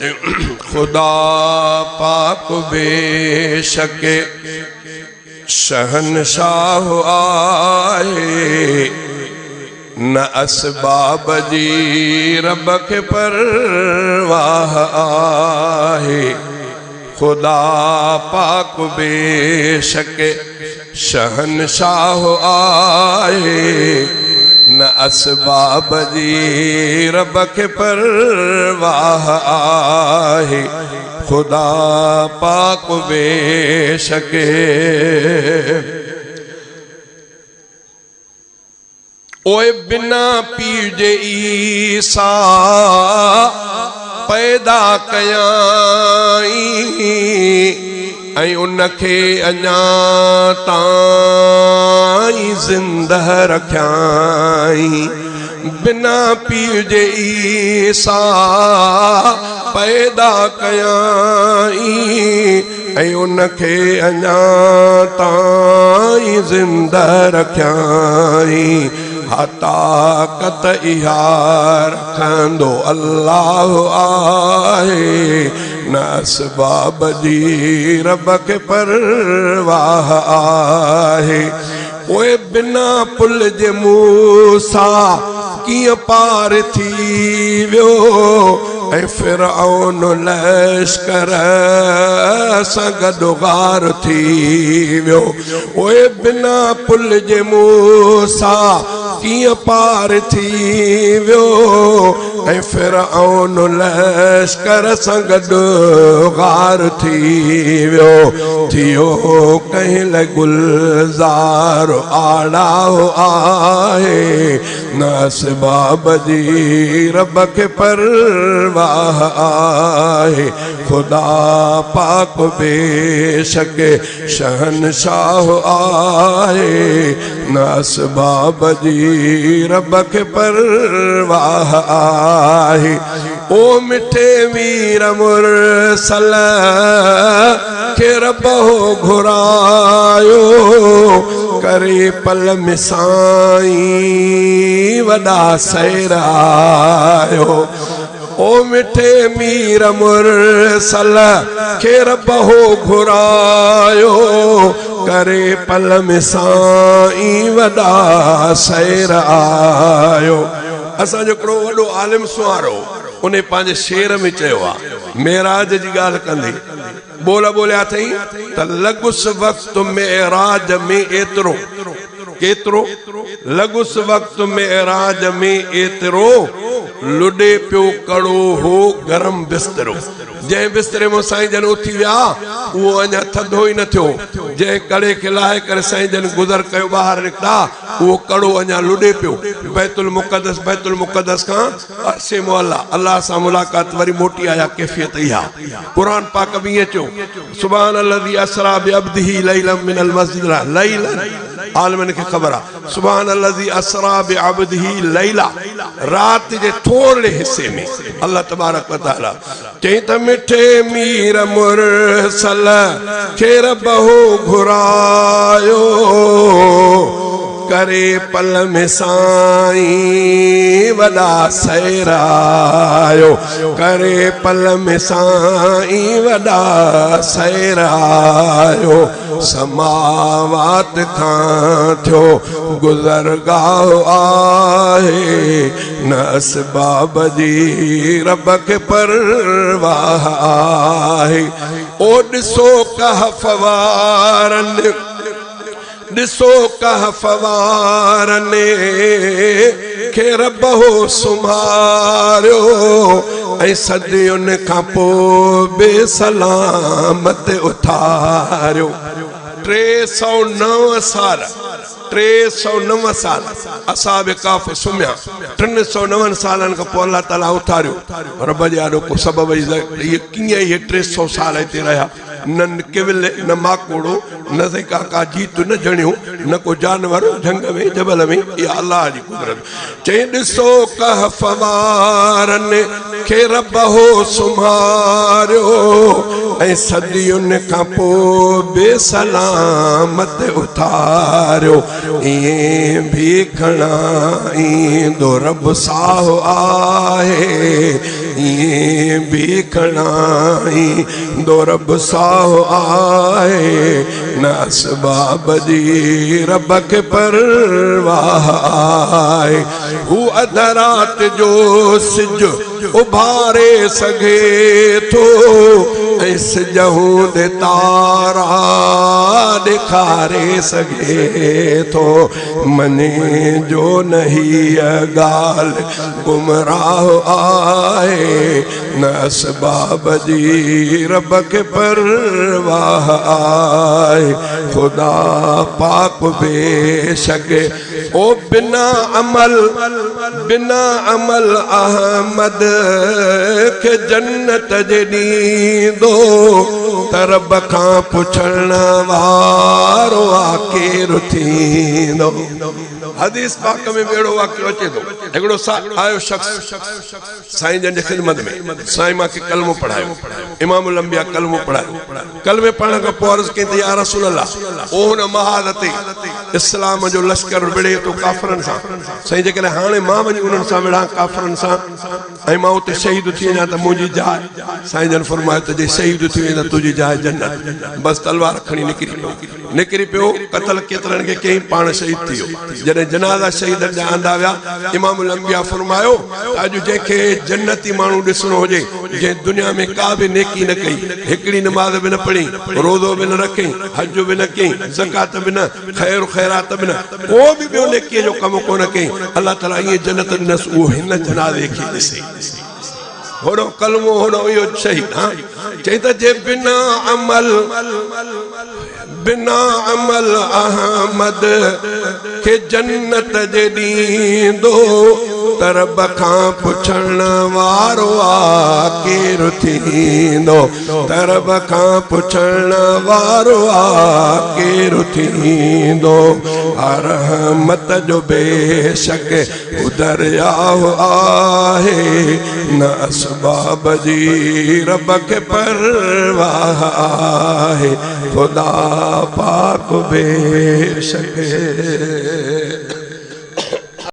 خدا پاک بے شک شہنشاہ آئے نہ اسباب جی رب کے پرواہ آئے خدا پاک بے شک شہنشاہ آئے نہ اسباب جی رب کے پرواہ آئے خدا پاک بے شک اوے بنا پیج عیسیٰ پیدا کیائیں اے انکھے اñا تائیں زندہ رکھائیں بنا پیج عیسیٰ پیدا کیائیں اے انکھے اñا تائیں زندہ رکھائیں طاقت احا رکھندو اللہ آئے نہ اسباب جی رب کے پرواہ آئے اوے بنا پل جے موسیٰ کیئں پار تھی ویو اے فرعون لشکر ساں گڈو غار تھی ویو اوے بنا پل جے موسیٰ کیئں پار تھی ویو اے فرعون لشکر ساں گڈو غار تھی ویو تھیو کہیں لے گلزار آڑاؤ آئے نہ اسباب جی رب کے پرواہ آئے خدا پاک بے شک شہنشاہ آئے نہ اسباب جی رب کے پرواہ آئے او مٹھے ویر مرسل کہ رب ہو گھرایو کرے پل مسائیں وڈا سیر آیو او مٹھے میر مرسل کہ رب ہو گھرایو کرے پل مسائیں وڈا سیر آیو اساں جو کڑو وڈو عالم سوارو انہیں پانچے شیر میں چاہوا معراج جی گال کندے بولا بولیا تھیں تا لگس وقت معراج میں ایترو کیترو لگس وقت معراج میں ایترو لڈے پیو کڑو ہو گرم بسترو جائیں بسترے میں سائیں جن اٹھی ویا وہ انجا تھدو ہی نہ تھو جائیں کڑے کھلائے کر سائیں جن گزر کیو باہر نکتا وہ کڑو انجا لڈے پیو بیت المقدس کہاں عرصے مولا اللہ سا ملاقات وری موٹی آیا کیفیت ہیا قرآن پاک بھی یہ چو سبحان الذی اسرا بعبدہ لیلا من المسجد لیلا عالمین کے خبرہ سبحان الذی اسرا بعبدہ لیلا رات جے تھوڑے حصے میں اللہ تبارک و تعالی چہتا مٹھے میر مرسل کہ رب ہو گھرایو کرے پل مسائیں وڈا سیر آیو کرے پل مسائیں وڈا سیر آیو سماوات کھان تھو گزرگاہ آئے نہ اسباب جی رب کے پرواہ آئے او ڈسو کہف وارن ڈسو کہف وارن کہ رب ہو سمھاریو اے صدیون کا پو بے سلامت اتھاریو 309 سال 309 سال اصحاب کاف سمیا 309 سالن کا پو اللہ تعالیٰ اتھاریو رب جاڑو کو سبب یہ کیئے یہ 300 سال ایتے رہا نہ کیول نہ ماکوڑو نہ کا جیتو نہ جھڑیوں نہ کو جانور جنگ میں جبل میں یہ اللہ جی قدرت چین سو کہف وارن کہ رب ہو سمھاریو اے صدیون کا پو بے سلامت اتھاریو یہ بھی کھنا دو رب ساہ آئے یہ بھی کھڑائی دو رب ساو آئے نہ اسباب دی رب کے پرواہ آئے وہ ادھرات جو سج ابھارے سگے تو اس جہوں دے تارا دکھارے سگے تو منے جو نہیں گال گمراہ آئے نہ اسباب دی رب کے پرواہ آئے خدا پاک بے شک او بنا عمل احمد کے جنت جنی دو ترب کھاں پچھڑنا وارو آکے رتھی دو حدیث پاک میں بیڑو واقعہ اچے دو ایکڑو آئیو شخص سائیں جن جے خدمت میں سائیں ماں کے کلموں پڑھائیو امام الانبیاء کلموں پڑھائیو کلمے پڑھنے کا پورز کہتے یا رسول اللہ اوہن مہادتے اسلام جو لشکر بڑے تو کافرن سا سائیں جے کہ ہانے ماں ونی انہن سا بڑھا کافرن سا اے ماں تے شہید تھی جا تا مجھے جائے سائیں جن فرمائے تجھے شہید تھی جا تجھے جائے جنت بس تلوار کھڑی نکری پیو قتل کترن کے کہیں پان شہید تھیو جنہیں جنازہ شہید جا آندہ ویا امام الانبیاء فرمائیو آجو جے کہ جنتی مانو ڈسنو ہو جے جے دنیا میں کا بھی نیکی نہ کئی ہکڑی نماز بھی نہ پڑھی روزو بھی نہ رکھیں حج بھی نہ کہیں زکاة بھی نہ خیر و خیرات بھی نہ وہ بھی بیو نیکی جو کمو کو نہ کہیں اللہ تعالیٰ یہ جنت نس وہ ہن جنازے کی دسے ہوڑو کلمو ہوڑو یہ شہید چاہتا جے بنا عمل احمد کہ جنت جے دیندو ترب کھاں پچھڑنا وارو آکے رتھیندو ترب کھاں پچھڑنا وارو آکے رتھیندو رحمت جو بے شک دریاو آہے نہ اسباب جی رب کے پرواہ آہے خدا پاک بے شک